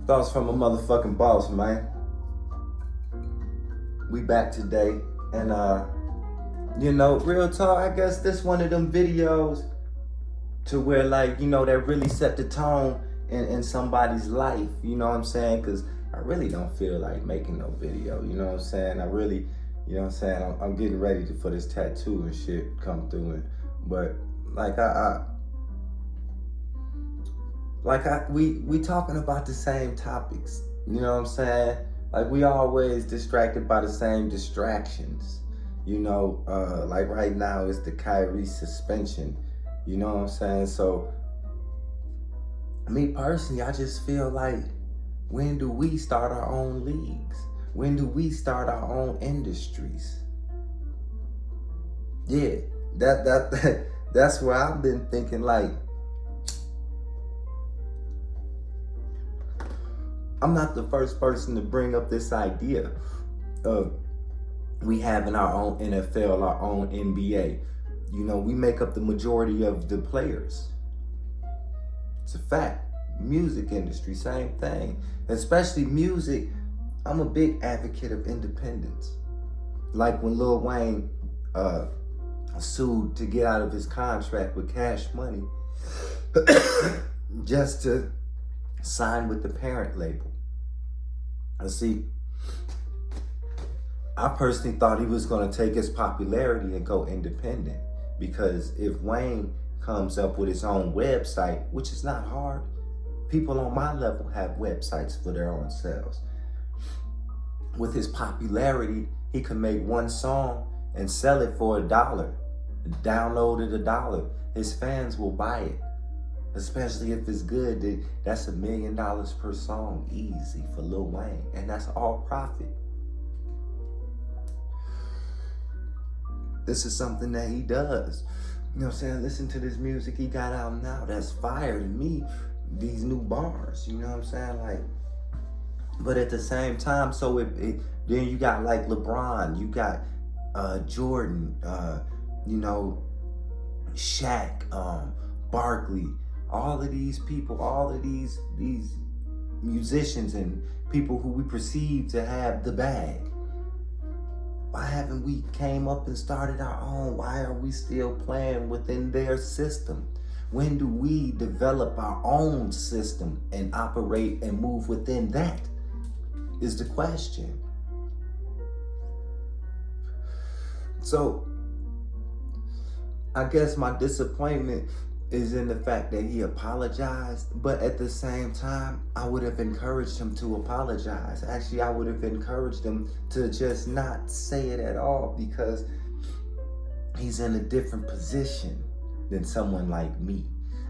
Thoughts from a motherfucking boss, man. We back today, and you know, real talk, I guess this one of them videos to where, like, you know, that really set the tone in somebody's life, you know what I'm saying? Because I really don't feel like making no video, you know what I'm saying? I really, you know what I'm saying? I'm getting ready for this tattoo and shit come through, but like we talking about the same topics, you know what I'm saying? Like, we always distracted by the same distractions, you know, like right now it's the Kyrie suspension, you know what I'm saying? So me personally, I just feel like, when do we start our own leagues? When do we start our own industries? Yeah, that's where I've been thinking, like, I'm not the first person to bring up this idea of we having our own NFL, our own NBA. You know, we make up the majority of the players. It's a fact. Music industry, same thing. Especially music, I'm a big advocate of independence. Like when Lil Wayne sued to get out of his contract with Cash Money just to sign with the parent label. And see, I personally thought he was going to take his popularity and go independent, because if Wayne comes up with his own website, which is not hard, people on my level have websites for their own selves. With his popularity, he can make one song and sell it for $1, download it $1. His fans will buy it. Especially if it's good, that's $1 million per song, easy for Lil Wayne, and that's all profit. This is something that he does. You know what I'm saying? Listen to this music he got out now. That's fire to me. These new bars, you know what I'm saying? Like, but at the same time, so then you got like LeBron, you got Jordan, you know, Shaq, Barkley. All of these people, all of these musicians and people who we perceive to have the bag. Why haven't we came up and started our own? Why are we still playing within their system? When do we develop our own system and operate and move within that is the question. So I guess my disappointment is in the fact that he apologized, but at the same time, I would have encouraged him to apologize. Actually, I would have encouraged him to just not say it at all, because he's in a different position than someone like me.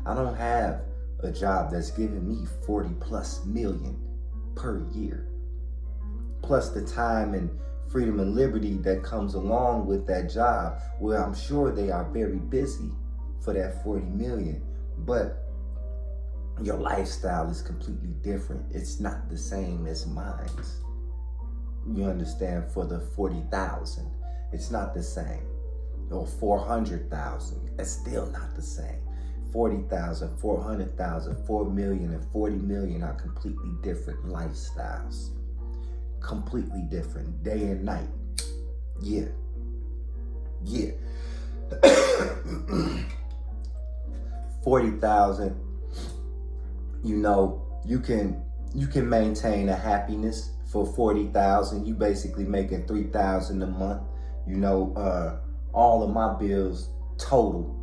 I don't have a job that's giving me 40+ million per year, plus the time and freedom and liberty that comes along with that job, where I'm sure they are very busy for that 40 million, but your lifestyle is completely different. It's not the same as mine. You understand? For the 40,000, it's not the same. Or 400,000, it's still not the same. 40,000, 400,000, 4 million, and 40 million are completely different lifestyles. Completely different, day and night. Yeah. 40,000, you know, you can maintain a happiness for 40,000. You basically making 3,000 a month. You know, all of my bills total,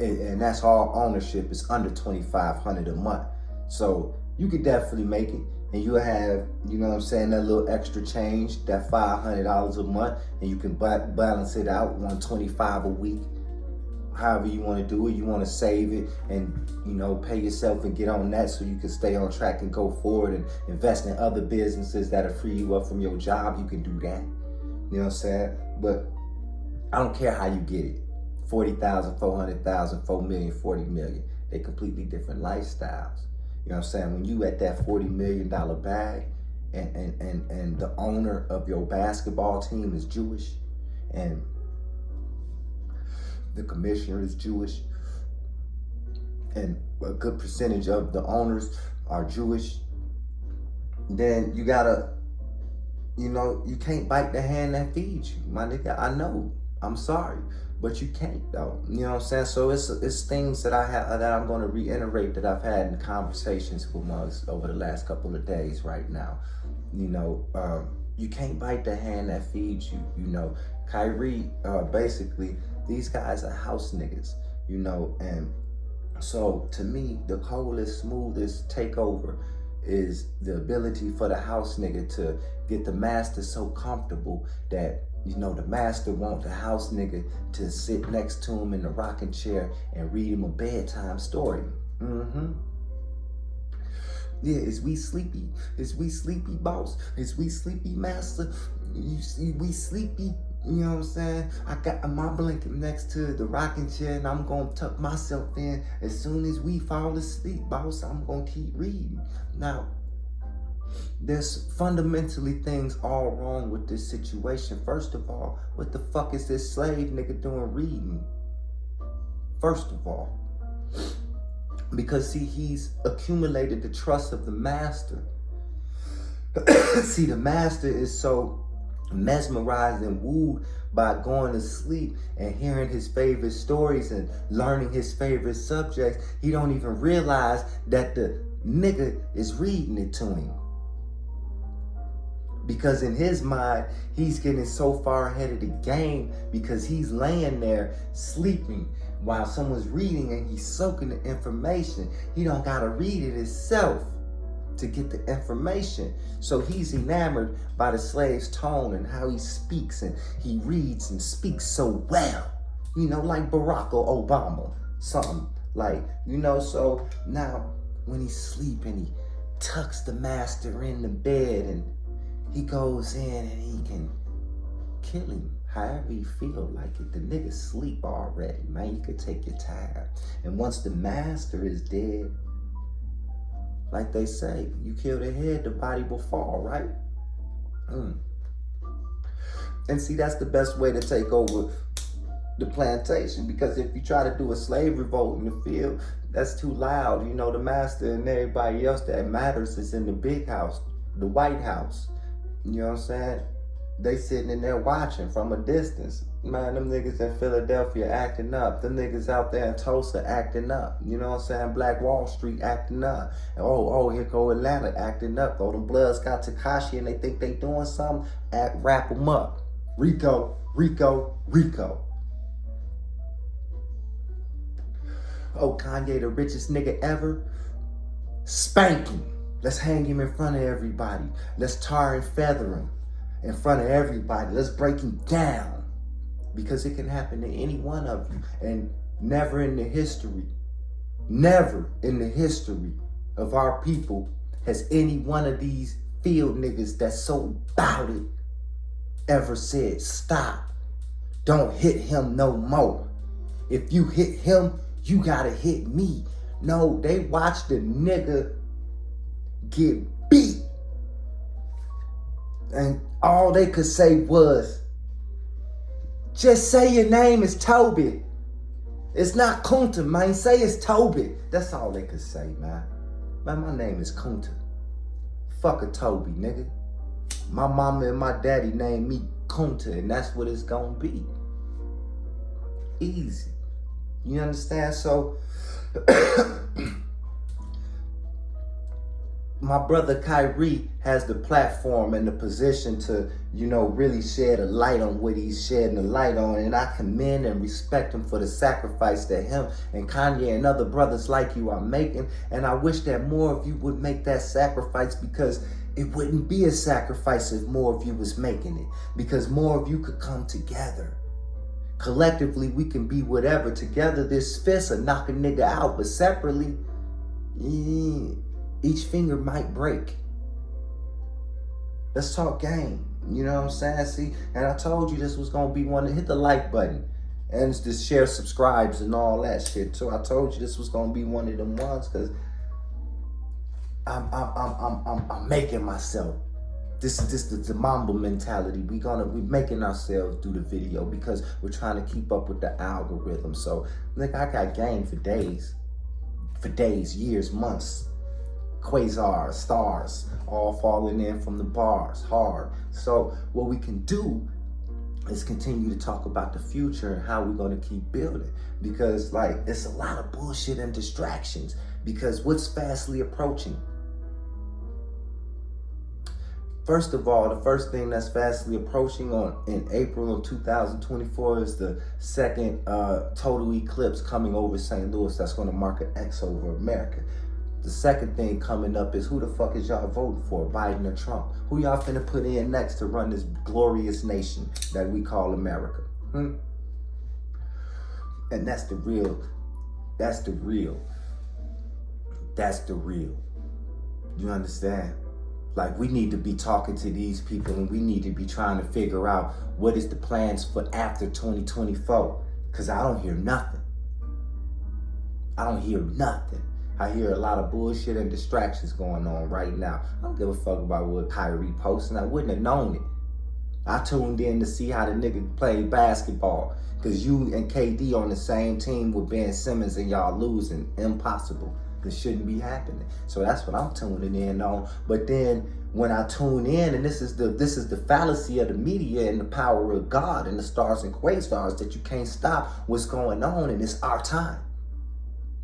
and that's all ownership, is under 2,500 a month. So you could definitely make it, and you'll have, you know what I'm saying, that little extra change, that $500 a month, and you can balance it out, $125 a week. However you want to do it. You want to save it and, you know, pay yourself and get on that so you can stay on track and go forward and invest in other businesses that'll free you up from your job. You can do that. You know what I'm saying? But I don't care how you get it. 40,000, 400,000, 4 million, 40 million. They're completely different lifestyles. You know what I'm saying? When you at that $40 million bag and the owner of your basketball team is Jewish and the commissioner is Jewish, and a good percentage of the owners are Jewish, then you gotta, you can't bite the hand that feeds you, my nigga. I know, I'm sorry, but you can't though. You know what I'm saying? So it's things that I have that I'm going to reiterate that I've had in conversations with us over the last couple of days. Right now, you can't bite the hand that feeds you. Kyrie, basically, these guys are house niggas. And so to me, the coldest, smoothest takeover is the ability for the house nigga to get the master so comfortable that the master want the house nigga to sit next to him in the rocking chair and read him a bedtime story. Yeah, is we sleepy? Is we sleepy, boss? Is we sleepy, master? You see, we sleepy? You know what I'm saying? I got my blanket next to the rocking chair and I'm gonna tuck myself in. As soon as we fall asleep, boss, I'm gonna keep reading. Now, there's fundamentally things all wrong with this situation. First of all, what the fuck is this slave nigga doing reading? First of all. Because see, he's accumulated the trust of the master. See, the master is so mesmerized and wooed by going to sleep and hearing his favorite stories and learning his favorite subjects, he don't even realize that the nigga is reading it to him. Because in his mind, he's getting so far ahead of the game because he's laying there sleeping while someone's reading and he's soaking the information. He don't gotta read it himself to get the information. So he's enamored by the slave's tone and how he speaks, and he reads and speaks so well. Like Barack Obama, something like, so now when he's sleeping, he tucks the master in the bed and he goes in and he can kill him however he feel like it. The nigga sleep already, man. You could take your time. And once the master is dead, like they say, you kill the head, the body will fall, right? And see, that's the best way to take over the plantation, because if you try to do a slave revolt in the field, that's too loud. The master and everybody else that matters is in the big house, the White House. You know what I'm saying? They sitting in there watching from a distance. Man, them niggas in Philadelphia acting up. Them niggas out there in Tulsa acting up. You know what I'm saying? Black Wall Street acting up. Oh, here go Atlanta acting up. Oh, them Bloods got Tekashi and they think they doing something. Wrap them up. Rico, Rico, Rico. Oh, Kanye, the richest nigga ever. Spank him. Let's hang him in front of everybody. Let's tar and feather him in front of everybody. Let's break him down. Because it can happen to any one of you. And never in the history of our people has any one of these field niggas that's so bout it ever said, stop. Don't hit him no more. If you hit him, you gotta hit me. No, they watched the nigga get beat. And all they could say was, just say your name is Toby. It's not Kunta, man. Say it's Toby. That's all they could say, man. Man, my name is Kunta. Fuck a Toby, nigga. My mama and my daddy named me Kunta, and that's what it's gonna be. Easy. You understand? So, my brother Kyrie has the platform and the position to, really shed a light on what he's shedding a light on. And I commend and respect him for the sacrifice that him and Kanye and other brothers like you are making. And I wish that more of you would make that sacrifice, because it wouldn't be a sacrifice if more of you was making it. Because more of you could come together. Collectively, we can be whatever. Together, this fist will knock a nigga out. But separately, each finger might break. Let's talk game. You know what I'm saying? See, and I told you this was gonna be one to hit the like button and just share, subscribes, and all that shit. So I told you this was gonna be one of them ones, because I'm making myself. This is the Mamba mentality. We're making ourselves do the video because we're trying to keep up with the algorithm. So, look, I got game for days. for days, years, months. Quasars, stars, all falling in from the bars, hard. So what we can do is continue to talk about the future and how we're going to keep building. Because like, it's a lot of bullshit and distractions. Because what's fastly approaching? First of all, the first thing that's fastly approaching in April of 2024 is the second total eclipse coming over St. Louis. That's going to mark an X over America. The second thing coming up is, who the fuck is y'all voting for, Biden or Trump? Who y'all finna put in next to run this glorious nation that we call America? And that's the real. That's the real. That's the real. You understand? Like, we need to be talking to these people, and we need to be trying to figure out what is the plans for after 2024. Because I don't hear nothing. I don't hear nothing. I hear a lot of bullshit and distractions going on right now. I don't give a fuck about what Kyrie posting. I wouldn't have known it. I tuned in to see how the nigga played basketball. Because you and KD on the same team with Ben Simmons and y'all losing. Impossible. This shouldn't be happening. So that's what I'm tuning in on. But then when I tune in, and this is the fallacy of the media and the power of God and the stars and quasars, that you can't stop what's going on, and it's our time.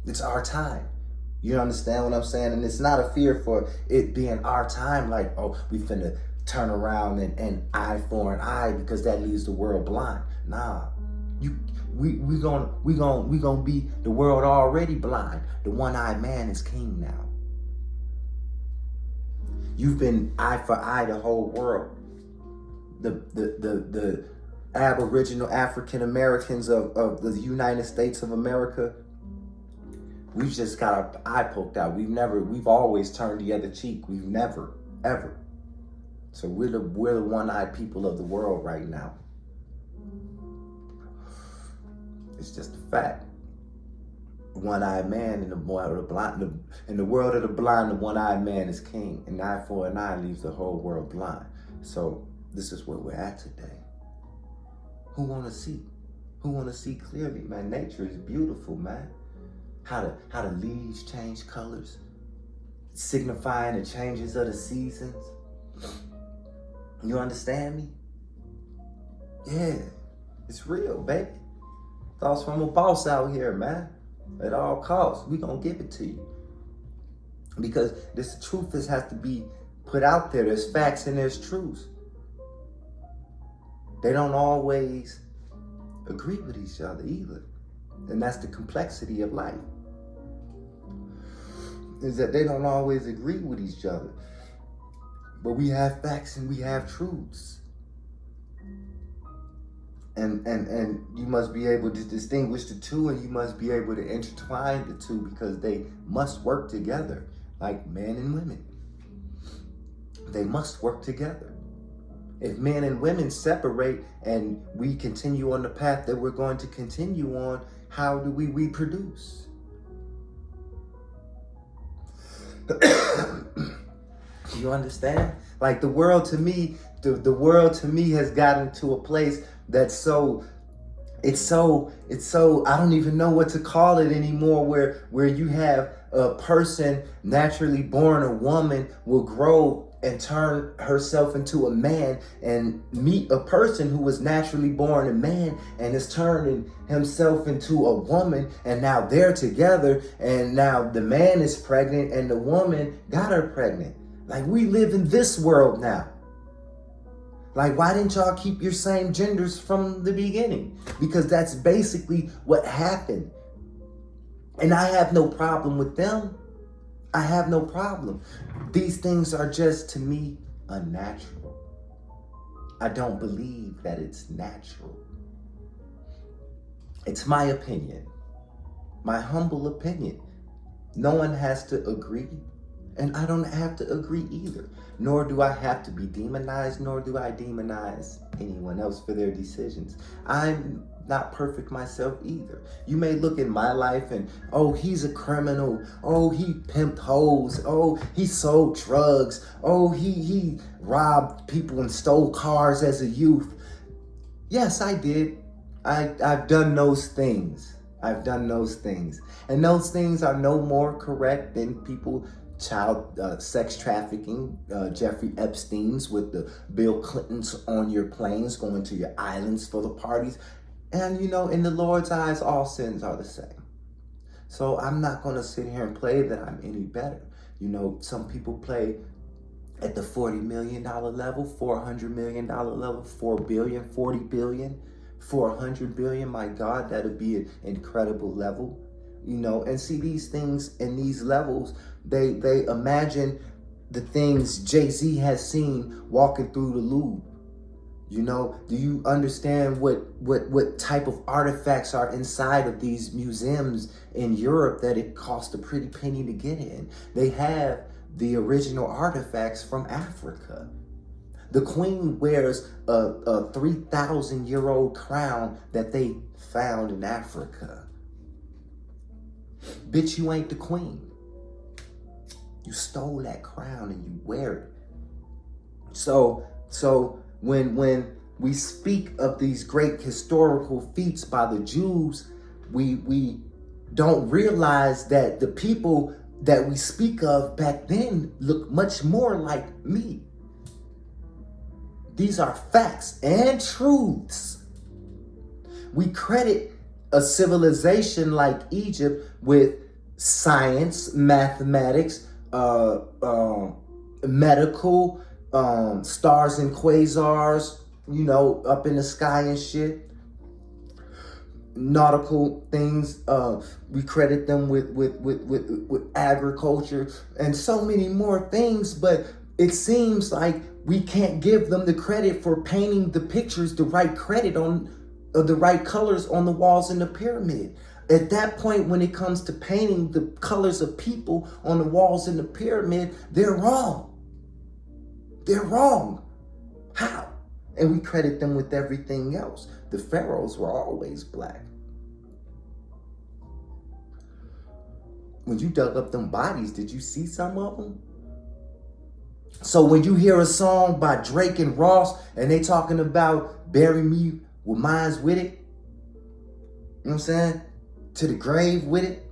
It's our time. You understand what I'm saying? And it's not a fear for it being our time, like, oh, we finna turn around and eye for an eye because that leaves the world blind. Nah, we gonna be the world already blind. The one-eyed man is king now. You've been eye for eye the whole world. The Aboriginal African Americans of the United States of America, we've just got our eye poked out. We've always turned the other cheek. We've never, ever. So we're the one-eyed people of the world right now. It's just a fact. One-eyed man in the world of the blind. In the world of the blind, the one-eyed man is king. An eye for an eye leaves the whole world blind. So this is where we're at today. Who want to see? Who want to see clearly, man? Nature is beautiful, man. How the leaves change colors, signifying the changes of the seasons. You understand me? Yeah, it's real, baby. Thoughts from a boss out here, man. At all costs, we gonna give it to you. Because this truth has to be put out there. There's facts and there's truths. They don't always agree with each other either. And that's the complexity of life. Is that they don't always agree with each other. But we have facts and we have truths. And you must be able to distinguish the two, and you must be able to intertwine the two, because they must work together, like men and women. They must work together. If men and women separate and we continue on the path that we're going to continue on, how do we reproduce? You understand? Like, the world to me, the world to me has gotten to a place that's it's so I don't even know what to call it anymore, where you have a person naturally born, a woman will grow and turn herself into a man and meet a person who was naturally born a man and is turning himself into a woman, and now they're together, and now the man is pregnant and the woman got her pregnant. Like, we live in this world now. Like, why didn't y'all keep your same genders from the beginning? Because that's basically what happened. And I have no problem with them. I have no problem. These things are just, to me, unnatural. I don't believe that it's natural. It's my opinion. My humble opinion. No one has to agree. And I don't have to agree either. Nor do I have to be demonized, nor do I demonize anyone else for their decisions. I'm not perfect myself either. You may look in my life and, oh, he's a criminal. Oh, he pimped hoes. Oh, he sold drugs. Oh, he robbed people and stole cars as a youth. Yes, I did. I've done those things. I've done those things. And those things are no more correct than people child sex trafficking, Jeffrey Epstein's with the Bill Clintons on your planes, going to your islands for the parties. And in the Lord's eyes, all sins are the same. So I'm not going to sit here and play that I'm any better. Some people play at the $40 million level, $400 million level, 4 billion, 40 billion, 400 billion. My God, that'd be an incredible level. And see these things and these levels, they imagine the things Jay-Z has seen walking through the Louvre. Do you understand what type of artifacts are inside of these museums in Europe that it costs a pretty penny to get in? They have the original artifacts from Africa. The Queen wears a 3,000-year-old crown that they found in Africa. Bitch, you ain't the Queen. You stole that crown and you wear it. So when we speak of these great historical feats by the Jews, we don't realize that the people that we speak of back then look much more like me. These are facts and truths. We credit a civilization like Egypt with science, mathematics, medical, stars and quasars, up in the sky and shit. Nautical things, we credit them with agriculture and so many more things, but it seems like we can't give them the credit for painting the pictures, the right credit on the right colors on the walls in the pyramid. At that point, when it comes to painting the colors of people on the walls in the pyramid, they're wrong. They're wrong. How? And we credit them with everything else. The pharaohs were always black. When you dug up them bodies, did you see some of them? So when you hear a song by Drake and Ross and they talking about bury me with mines with it, you know what I'm saying? To the grave with it.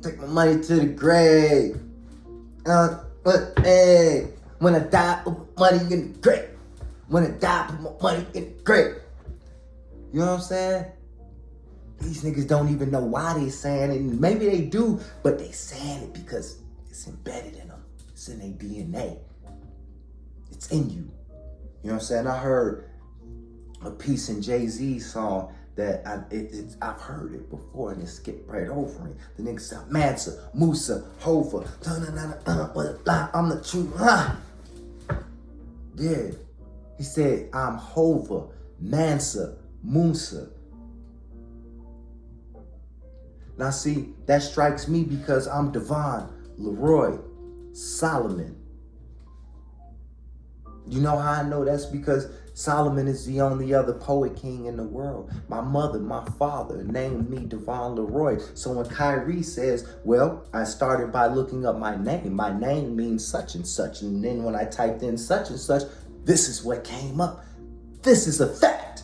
Take my money to the grave. But hey, when I die, put my money in the grave. When I die, put my money in the grave. You know what I'm saying? These niggas don't even know why they saying it. And maybe they do, but they saying it because it's embedded in them. It's in their DNA. It's in you. You know what I'm saying? I heard a piece in Jay-Z's song that I've heard it before and it skipped right over it. The nigga said, Mansa, Musa, Hova, I'm the truth. Yeah. He said, I'm Hova, Mansa, Musa. Now see, that strikes me because I'm Devon, Leroy, Solomon. You know how I know that's? Because Solomon is the only other poet king in the world. My mother, my father named me Devon Leroy. So when Kyrie says, well, I started by looking up my name means such and such. And then when I typed in such and such, this is what came up. This is a fact.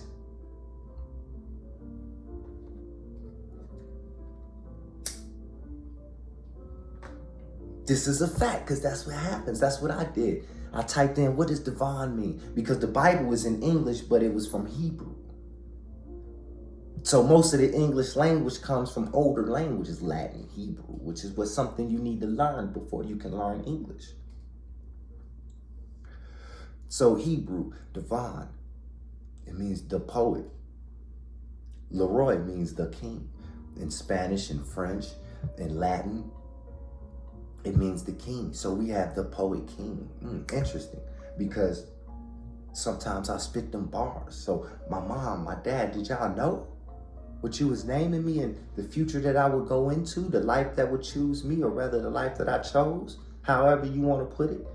This is a fact because that's what happens. That's what I did. I typed in, what does Devon mean? Because the Bible was in English, but it was from Hebrew. So most of the English language comes from older languages, Latin, Hebrew, which is something you need to learn before you can learn English. So Hebrew, Devon, it means the poet. Leroy means the king. In Spanish and French and Latin, it means the king. So we have the poet king. Interesting. Because sometimes I spit them bars. So my mom, my dad, did y'all know what you was naming me and the future that I would go into, the life that would choose me, or rather the life that I chose, however you want to put it?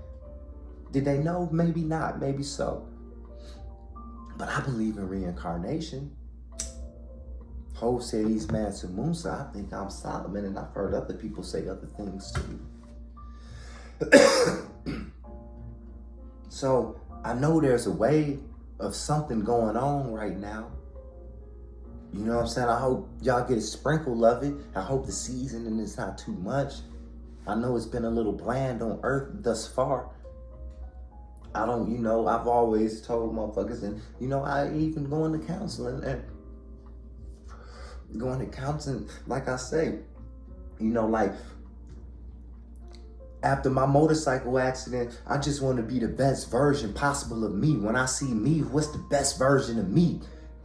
Did they know? Maybe not. Maybe so. But I believe in reincarnation. Ho said he's Mansa Musa. I think I'm Solomon, and I've heard other people say other things too. So I know there's a wave of something going on right now. You know what I'm saying? I hope y'all get a sprinkle of it. I hope the seasoning is not too much. I know it's been a little bland on earth thus far. I don't, I've always told motherfuckers, and, I even going to counseling, like I say, like, after my motorcycle accident, I just want to be the best version possible of me. When I see me, what's the best version of me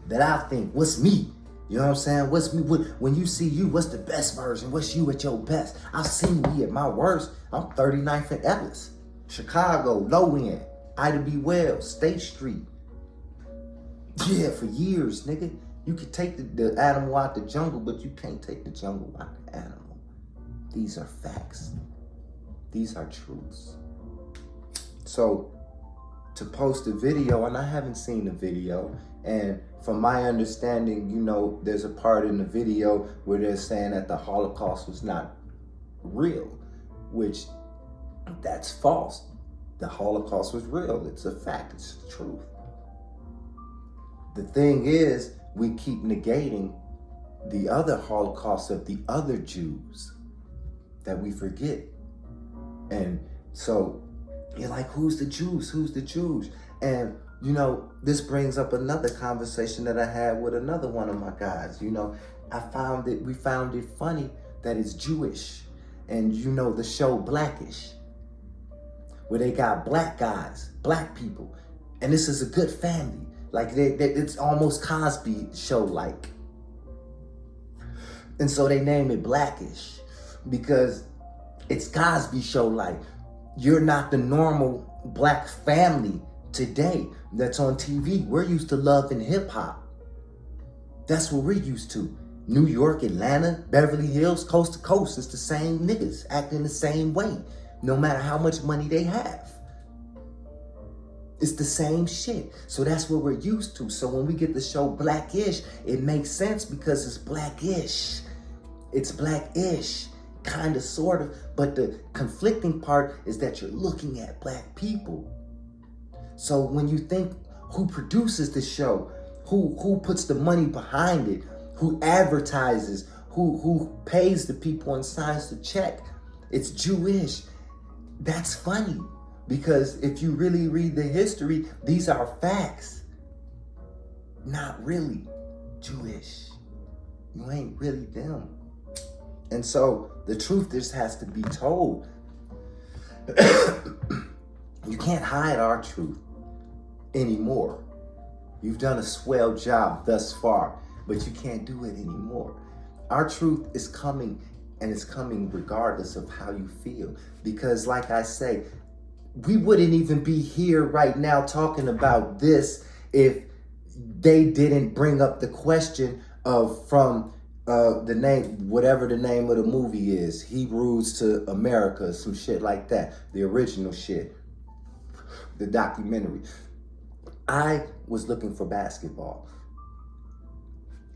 that I think? What's me? You know what I'm saying? What's me? When you see you, what's the best version? What's you at your best? I've seen me at my worst. I'm 39th and Ellis, Chicago, low end, Ida B. Wells, State Street. Yeah, for years, nigga. You can take the animal out the jungle, but you can't take the jungle out the animal. These are facts. These are truths. So to post a video, and I haven't seen the video, and from my understanding, there's a part in the video where they're saying that the Holocaust was not real, which that's false. The Holocaust was real. It's a fact. It's the truth. The thing is, we keep negating the other Holocaust of the other Jews that we forget. And so you're like, who's the Jews? Who's the Jews? And, this brings up another conversation that I had with another one of my guys. We found it funny that it's Jewish. And, the show Blackish, where they got black guys, black people. And this is a good family. Like, it's almost Cosby show-like. And so they name it Blackish because it's Cosby show-like. You're not the normal black family today that's on TV. We're used to love and hip-hop. That's what we're used to. New York, Atlanta, Beverly Hills, coast to coast. It's the same niggas acting the same way, no matter how much money they have. It's the same shit. So that's what we're used to. So when we get the show Blackish, it makes sense because it's blackish. It's blackish, kind of, sort of. But the conflicting part is that you're looking at black people. So when you think, who produces the show, who puts the money behind it, who advertises, who pays the people and signs the check, it's Jewish. That's funny. Because if you really read the history, these are facts. Not really Jewish. You ain't really them. And so the truth just has to be told. You can't hide our truth anymore. You've done a swell job thus far, but you can't do it anymore. Our truth is coming, and it's coming regardless of how you feel. Because like I say, we wouldn't even be here right now talking about this if they didn't bring up the question of from the name, whatever the name of the movie is, Hebrews to America, some shit like that, the original shit, the documentary. I was looking for basketball.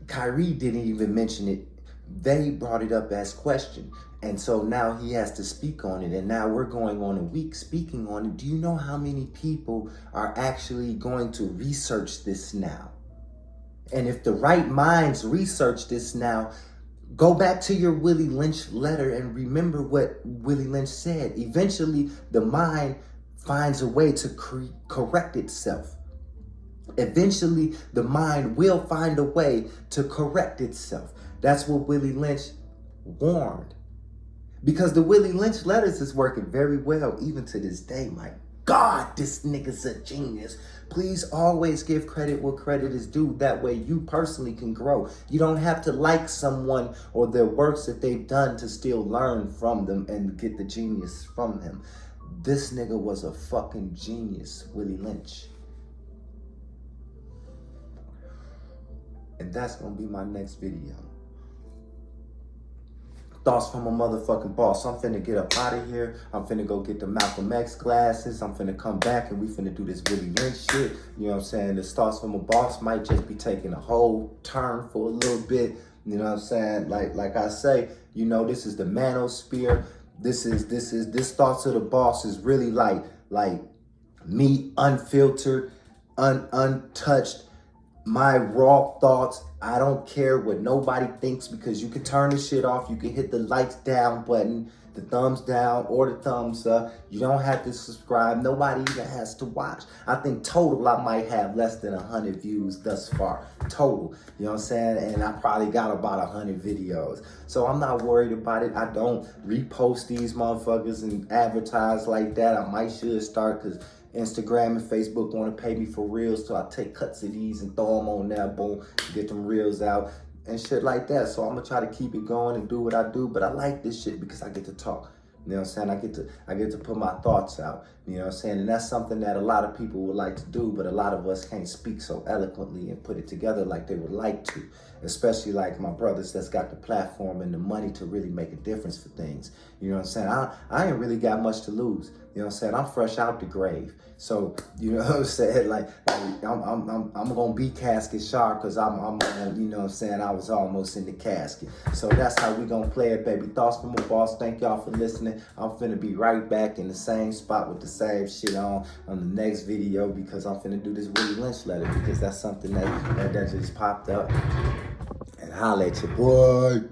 Kyrie didn't even mention it. They brought it up as question. And so now he has to speak on it. And now we're going on a week speaking on it. Do you know how many people are actually going to research this now? And if the right minds research this now, go back to your Willie Lynch letter and remember what Willie Lynch said. Eventually, the mind finds a way to correct itself. Eventually, the mind will find a way to correct itself. That's what Willie Lynch warned. Because the Willie Lynch letters is working very well, even to this day. My God, this nigga's a genius. Please always give credit where credit is due. That way you personally can grow. You don't have to like someone or their works that they've done to still learn from them and get the genius from them. This nigga was a fucking genius, Willie Lynch. And that's gonna be my next video. Thoughts from a motherfucking boss. I'm finna get up out of here. I'm finna go get the Malcolm X glasses. I'm finna come back and we finna do this Willie Lynch shit. You know what I'm saying? The thoughts from a boss might just be taking a whole turn for a little bit. You know what I'm saying? Like I say, this is the manosphere. This thoughts of the boss is really like me, unfiltered, untouched, my raw thoughts. I don't care what nobody thinks, because you can turn the shit off. You can hit the lights down button, the thumbs down or the thumbs up. You don't have to subscribe. Nobody even has to watch. I think total I might have less than 100 views thus far. Total, you know what I'm saying? And I probably got about 100 videos. So I'm not worried about it. I don't repost these motherfuckers and advertise like that. I should start, because Instagram and Facebook want to pay me for reels, so I take cuts of these and throw them on there, boom, get them reels out and shit like that. So I'm gonna try to keep it going and do what I do. But I like this shit because I get to talk. You know what I'm saying? I get to put my thoughts out. You know what I'm saying? And that's something that a lot of people would like to do, but a lot of us can't speak so eloquently and put it together like they would like to. Especially like my brothers that's got the platform and the money to really make a difference for things. You know what I'm saying? I ain't really got much to lose. You know what I'm saying? I'm fresh out the grave. So, you know what I'm saying? Like I'm gonna be casket sharp, because I'm you know what I'm saying, I was almost in the casket. So that's how we gonna play it, baby. Thoughts from a boss. Thank y'all for listening. I'm finna be right back in the same spot with the same shit on the next video, because I'm finna do this Willie Lynch letter, because that's something that just popped up. And holla at your boy.